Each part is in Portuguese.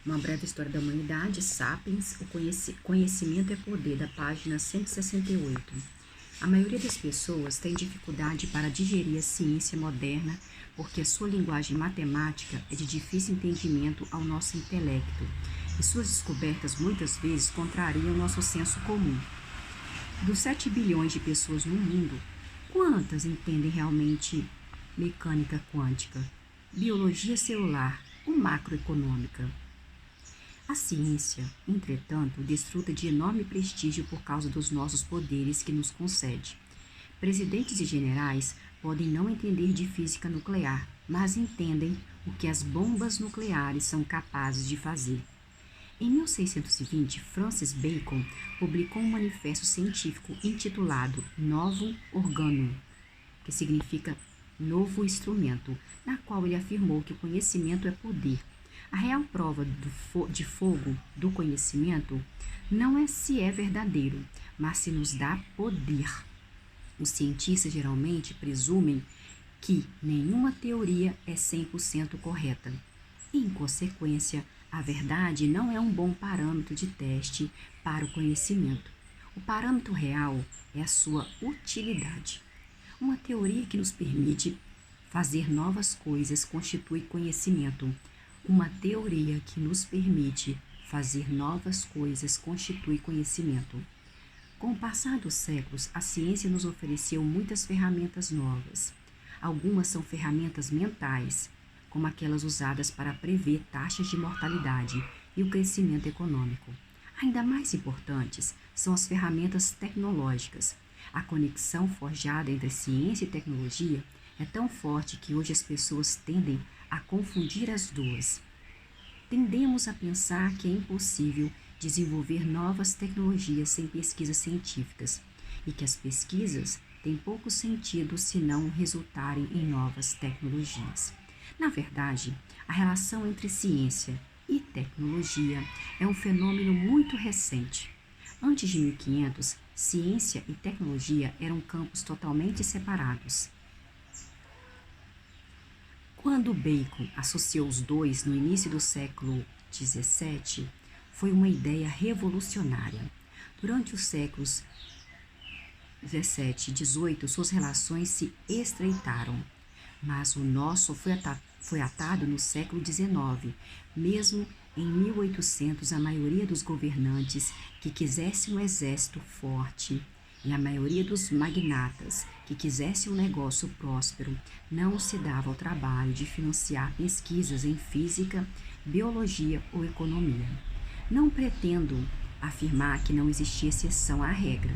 Uma breve história da humanidade, Sapiens, o conhecimento é poder, da página 168. A maioria das pessoas tem dificuldade para digerir a ciência moderna porque a sua linguagem matemática é de difícil entendimento ao nosso intelecto e suas descobertas muitas vezes contrariam nosso senso comum. Dos 7 bilhões de pessoas no mundo, quantas entendem realmente mecânica quântica, biologia celular ou macroeconômica? A ciência, entretanto, desfruta de enorme prestígio por causa dos nossos poderes que nos concede. Presidentes e generais podem não entender de física nuclear, mas entendem o que as bombas nucleares são capazes de fazer. Em 1620, Francis Bacon publicou um manifesto científico intitulado Novum Organum, que significa novo instrumento, na qual ele afirmou que o conhecimento é poder. A real prova de fogo do conhecimento não é se é verdadeiro, mas se nos dá poder. Os cientistas geralmente presumem que nenhuma teoria é 100% correta. E, em consequência, a verdade não é um bom parâmetro de teste para o conhecimento. O parâmetro real é a sua utilidade. Uma teoria que nos permite fazer novas coisas constitui conhecimento. Uma teoria que nos permite fazer novas coisas constitui conhecimento. Com o passar dos séculos, a ciência nos ofereceu muitas ferramentas novas. Algumas são ferramentas mentais, como aquelas usadas para prever taxas de mortalidade e o crescimento econômico. Ainda mais importantes são as ferramentas tecnológicas. A conexão forjada entre ciência e tecnologia é tão forte que hoje as pessoas tendem a confundir as duas. Tendemos a pensar que é impossível desenvolver novas tecnologias sem pesquisas científicas e que as pesquisas têm pouco sentido se não resultarem em novas tecnologias. Na verdade, a relação entre ciência e tecnologia é um fenômeno muito recente. Antes de 1500, ciência e tecnologia eram campos totalmente separados. Quando Bacon associou os dois no início do século XVII, foi uma ideia revolucionária. Durante os séculos XVII e XVIII, suas relações se estreitaram, mas o nosso foi atado no século XIX. Mesmo em 1800, a maioria dos governantes que quisessem um exército forte e a maioria dos magnatas que quisessem um negócio próspero não se dava ao trabalho de financiar pesquisas em física, biologia ou economia. Não pretendo afirmar que não existia exceção à regra.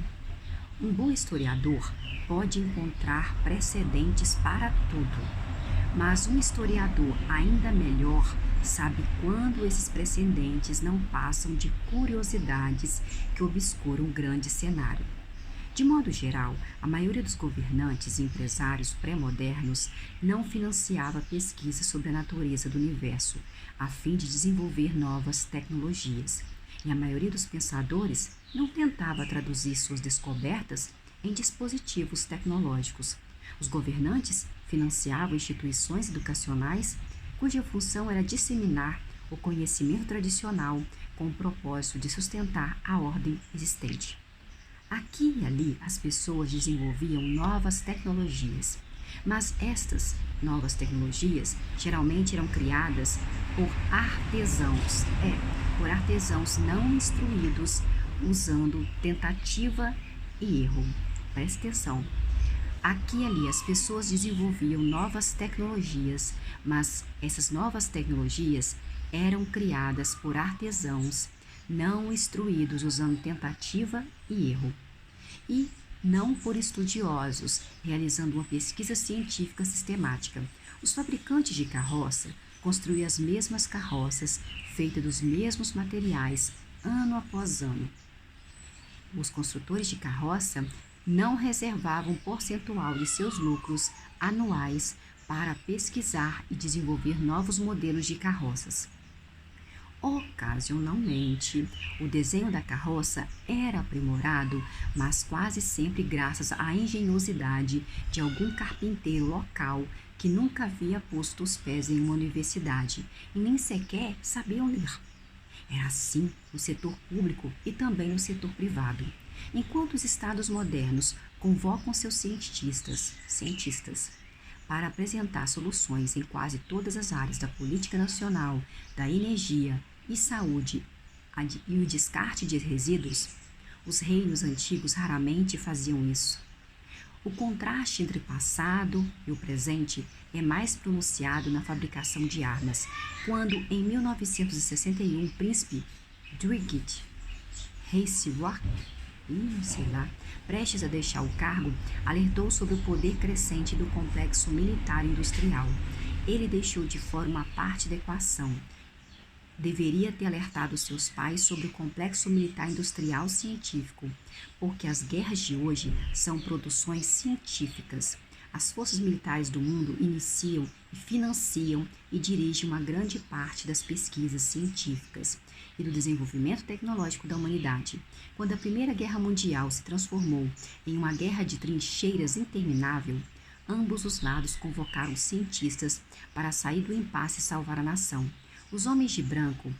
Um bom historiador pode encontrar precedentes para tudo, mas um historiador ainda melhor sabe quando esses precedentes não passam de curiosidades que obscuram um grande cenário. De modo geral, a maioria dos governantes e empresários pré-modernos não financiava pesquisas sobre a natureza do universo, a fim de desenvolver novas tecnologias. E a maioria dos pensadores não tentava traduzir suas descobertas em dispositivos tecnológicos. Os governantes financiavam instituições educacionais cuja função era disseminar o conhecimento tradicional com o propósito de sustentar a ordem existente. Aqui e ali as pessoas desenvolviam novas tecnologias, mas estas novas tecnologias geralmente eram criadas por artesãos não instruídos, usando tentativa e erro. Preste atenção. Aqui e ali as pessoas desenvolviam novas tecnologias, mas essas novas tecnologias eram criadas por artesãos não instruídos, usando tentativa e erro, e não por estudiosos, realizando uma pesquisa científica sistemática. Os fabricantes de carroça construíam as mesmas carroças, feitas dos mesmos materiais, ano após ano. Os construtores de carroça não reservavam um percentual de seus lucros anuais para pesquisar e desenvolver novos modelos de carroças. Ocasionalmente, o desenho da carroça era aprimorado, mas quase sempre graças à engenhosidade de algum carpinteiro local que nunca havia posto os pés em uma universidade e nem sequer sabiam ler. Era assim no setor público e também no setor privado. Enquanto os estados modernos convocam seus cientistas para apresentar soluções em quase todas as áreas da política nacional, da energia e saúde e o descarte de resíduos, os reinos antigos raramente faziam isso. O contraste entre o passado e o presente é mais pronunciado na fabricação de armas, quando, em 1961, o príncipe Dwight Eisenhower, prestes a deixar o cargo, alertou sobre o poder crescente do complexo militar industrial. Ele deixou de fora uma parte da equação. Deveria ter alertado seus pais sobre o complexo militar industrial científico, porque as guerras de hoje são produções científicas. As forças militares do mundo iniciam e financiam e dirigem uma grande parte das pesquisas científicas e do desenvolvimento tecnológico da humanidade. Quando a Primeira Guerra Mundial se transformou em uma guerra de trincheiras interminável, ambos os lados convocaram cientistas para sair do impasse e salvar a nação. Os homens de branco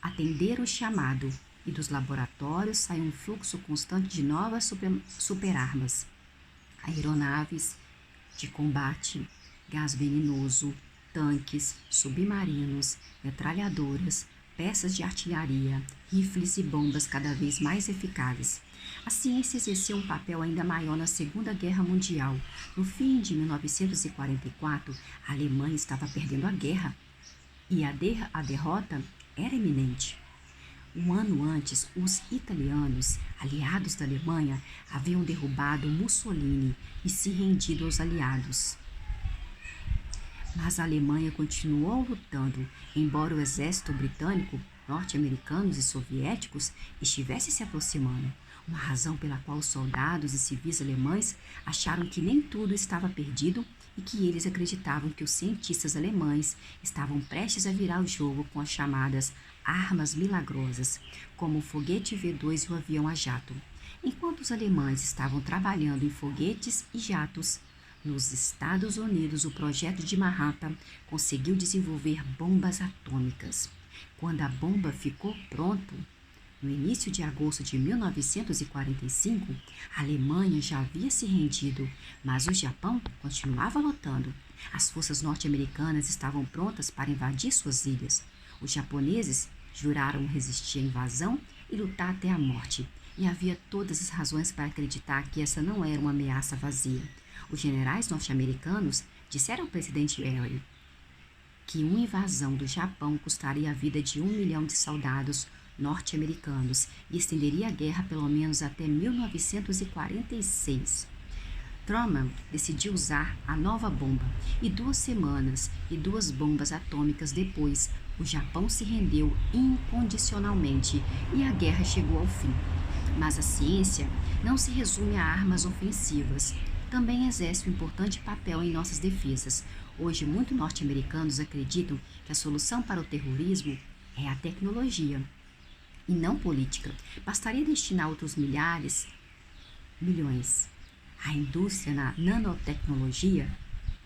atenderam o chamado e dos laboratórios saiu um fluxo constante de novas superarmas, aeronaves de combate, gás venenoso, tanques, submarinos, metralhadoras, peças de artilharia, rifles e bombas cada vez mais eficazes. A ciência exerceu um papel ainda maior na Segunda Guerra Mundial. No fim de 1944, a Alemanha estava perdendo a guerra e a derrota era iminente. Um ano antes, os italianos, aliados da Alemanha, haviam derrubado Mussolini e se rendido aos aliados. Mas a Alemanha continuou lutando, embora o exército britânico, norte-americanos e soviéticos estivesse se aproximando. Uma razão pela qual os soldados e civis alemães acharam que nem tudo estava perdido e que eles acreditavam que os cientistas alemães estavam prestes a virar o jogo com as chamadas armas milagrosas, como o foguete V2 e o avião a jato. Enquanto os alemães estavam trabalhando em foguetes e jatos, nos Estados Unidos, o projeto de Manhattan conseguiu desenvolver bombas atômicas. Quando a bomba ficou pronta, no início de agosto de 1945, a Alemanha já havia se rendido, mas o Japão continuava lutando. As forças norte-americanas estavam prontas para invadir suas ilhas. Os japoneses juraram resistir à invasão e lutar até a morte, e havia todas as razões para acreditar que essa não era uma ameaça vazia. Os generais norte-americanos disseram ao presidente Harry que uma invasão do Japão custaria a vida de 1 milhão de soldados norte-americanos e estenderia a guerra pelo menos até 1946. Truman decidiu usar a nova bomba e 2 semanas e 2 bombas atômicas depois, o Japão se rendeu incondicionalmente e a guerra chegou ao fim. Mas a ciência não se resume a armas ofensivas. Também exerce um importante papel em nossas defesas. Hoje, muitos norte-americanos acreditam que a solução para o terrorismo é a tecnologia e não política. Bastaria destinar outros milhões à indústria na nanotecnologia.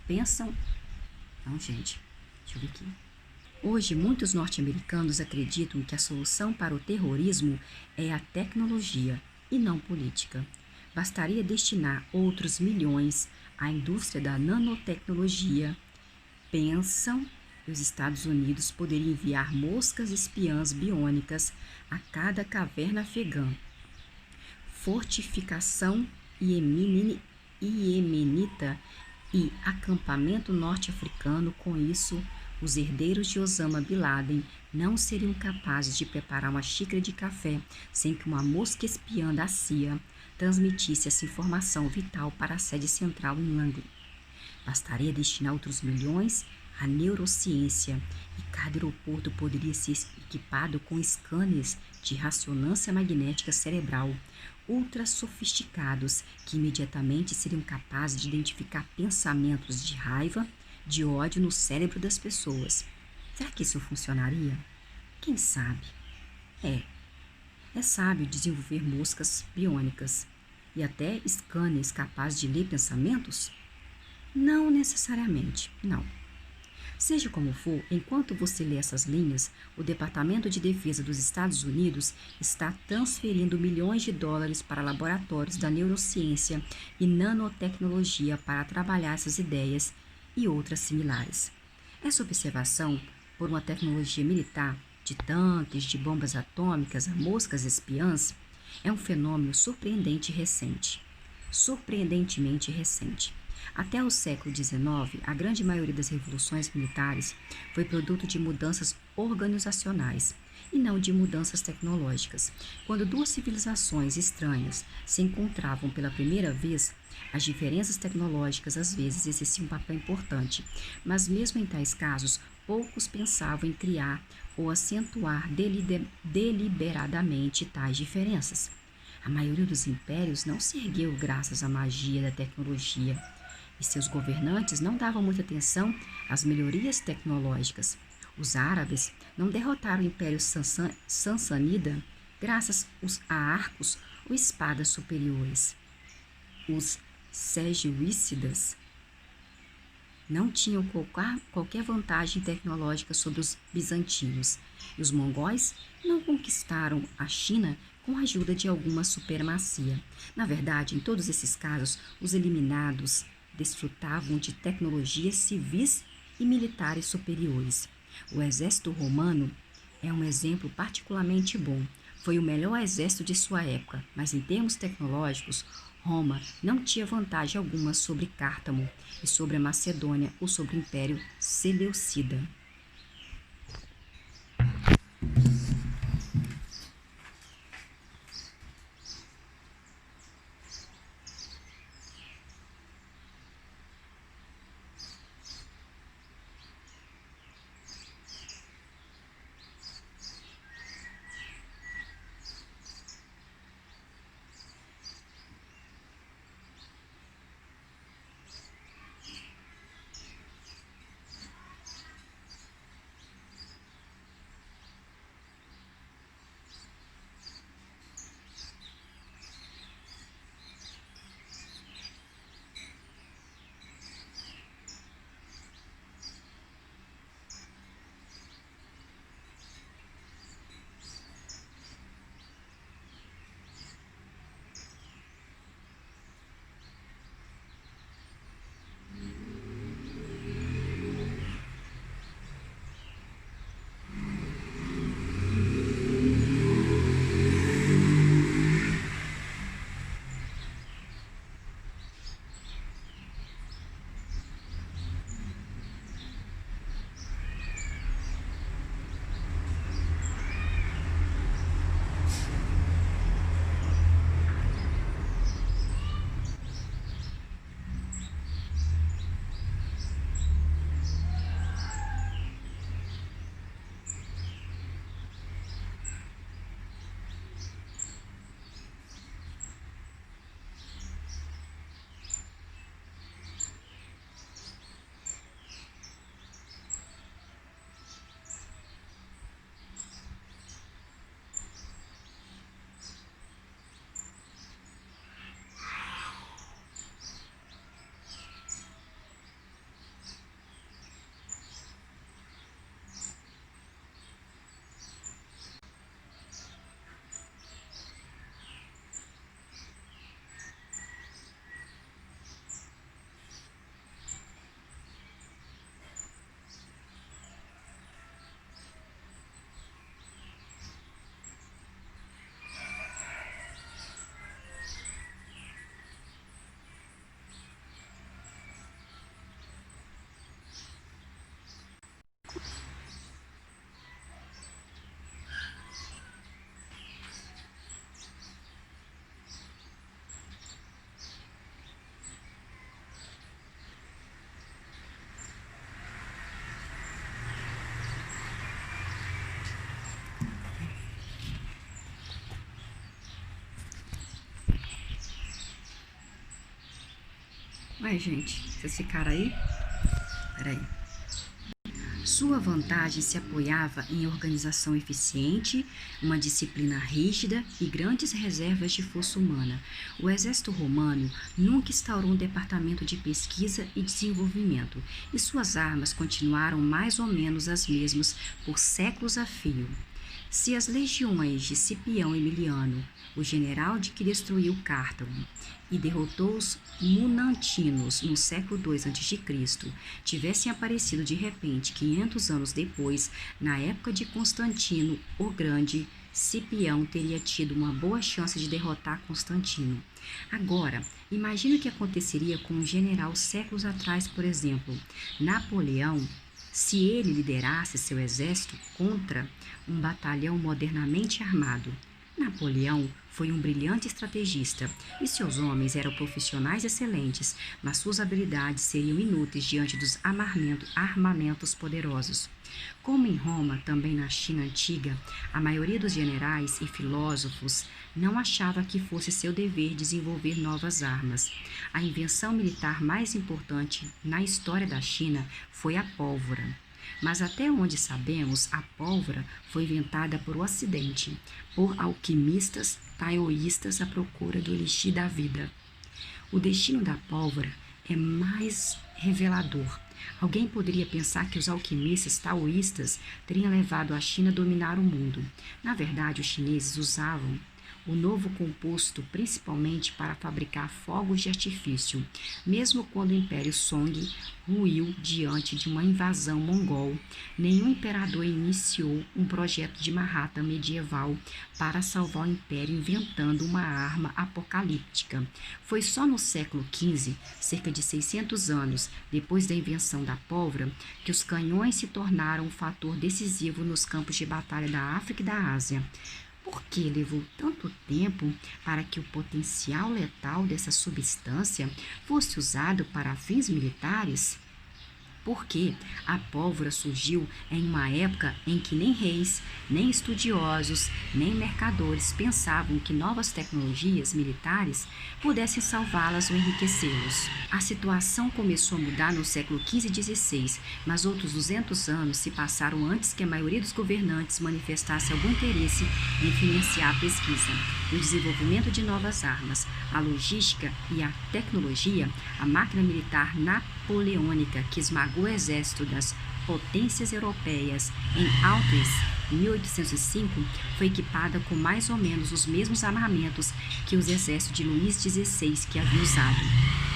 Pensam... Não, gente, deixa eu ver aqui. Hoje, muitos norte-americanos acreditam que a solução para o terrorismo é a tecnologia e não política. Bastaria destinar outros milhões à indústria da nanotecnologia. Pensam que os Estados Unidos poderiam enviar moscas espiãs biônicas a cada caverna afegã. Fortificação iemenita e acampamento norte-africano. Com isso, os herdeiros de Osama Bin Laden não seriam capazes de preparar uma xícara de café sem que uma mosca espiã da CIA transmitisse essa informação vital para a sede central em Langley. Bastaria destinar outros milhões à neurociência e cada aeroporto poderia ser equipado com scanners de ressonância magnética cerebral ultra sofisticados que imediatamente seriam capazes de identificar pensamentos de raiva, de ódio no cérebro das pessoas. Será que isso funcionaria? Quem sabe? É sábio desenvolver moscas biônicas e até scanners capazes de ler pensamentos? Não necessariamente, não. Seja como for, enquanto você lê essas linhas, o Departamento de Defesa dos Estados Unidos está transferindo milhões de dólares para laboratórios da neurociência e nanotecnologia para trabalhar essas ideias e outras similares. Essa observação por uma tecnologia militar, de tanques, de bombas atômicas a moscas espiãs, é um fenômeno surpreendentemente recente. Até o século XIX, a grande maioria das revoluções militares foi produto de mudanças organizacionais e não de mudanças tecnológicas. Quando duas civilizações estranhas se encontravam pela primeira vez, as diferenças tecnológicas às vezes exerciam um papel importante, mas mesmo em tais casos, poucos pensavam em criar ou acentuar deliberadamente tais diferenças. A maioria dos impérios não se ergueu graças à magia da tecnologia, e seus governantes não davam muita atenção às melhorias tecnológicas. Os árabes não derrotaram o Império Sassânida graças a arcos ou espadas superiores. Os seljúcidas não tinham qualquer vantagem tecnológica sobre os bizantinos, e os mongóis não conquistaram a China com a ajuda de alguma supremacia. Na verdade, em todos esses casos, os eliminados desfrutavam de tecnologias civis e militares superiores. O exército romano é um exemplo particularmente bom. Foi o melhor exército de sua época, mas em termos tecnológicos, Roma não tinha vantagem alguma sobre Cártamo e sobre a Macedônia ou sobre o Império Seleucida. Ué, gente, vocês ficaram aí? Peraí. Sua vantagem se apoiava em organização eficiente, uma disciplina rígida e grandes reservas de força humana. O exército romano nunca instaurou um departamento de pesquisa e desenvolvimento, e suas armas continuaram mais ou menos as mesmas por séculos a fio. Se as legiões de Cipião Emiliano, o general que destruiu Cartago e derrotou os Munantinos no século II a.C., tivessem aparecido de repente 500 anos depois, na época de Constantino o Grande, Cipião teria tido uma boa chance de derrotar Constantino. Agora, imagine o que aconteceria com um general séculos atrás, por exemplo, Napoleão. Se ele liderasse seu exército contra um batalhão modernamente armado. Napoleão foi um brilhante estrategista e seus homens eram profissionais excelentes, mas suas habilidades seriam inúteis diante dos armamentos poderosos. Como em Roma, também na China antiga, a maioria dos generais e filósofos não achava que fosse seu dever desenvolver novas armas. A invenção militar mais importante na história da China foi a pólvora. Mas até onde sabemos, a pólvora foi inventada por Ocidente, por alquimistas taoístas à procura do elixir da vida. O destino da pólvora é mais revelador. Alguém poderia pensar que os alquimistas taoístas teriam levado a China a dominar o mundo. Na verdade, os chineses usavam o novo composto principalmente para fabricar fogos de artifício, mesmo quando o Império Song ruiu diante de uma invasão mongol. Nenhum imperador iniciou um projeto de Mahatma medieval para salvar o império inventando uma arma apocalíptica. Foi só no século XV, cerca de 600 anos depois da invenção da pólvora, que os canhões se tornaram um fator decisivo nos campos de batalha da África e da Ásia. Por que levou tanto tempo para que o potencial letal dessa substância fosse usado para fins militares? Porque a pólvora surgiu em uma época em que nem reis, nem estudiosos, nem mercadores pensavam que novas tecnologias militares pudessem salvá-las ou enriquecê-los. A situação começou a mudar no século XV e XVI, mas outros 200 anos se passaram antes que a maioria dos governantes manifestasse algum interesse em financiar a pesquisa, o desenvolvimento de novas armas, a logística e a tecnologia. A máquina militar napoleônica que esmagou o exército das potências europeias em Auschwitz, em 1805, foi equipada com mais ou menos os mesmos armamentos que os exércitos de Luís XVI que havia usado.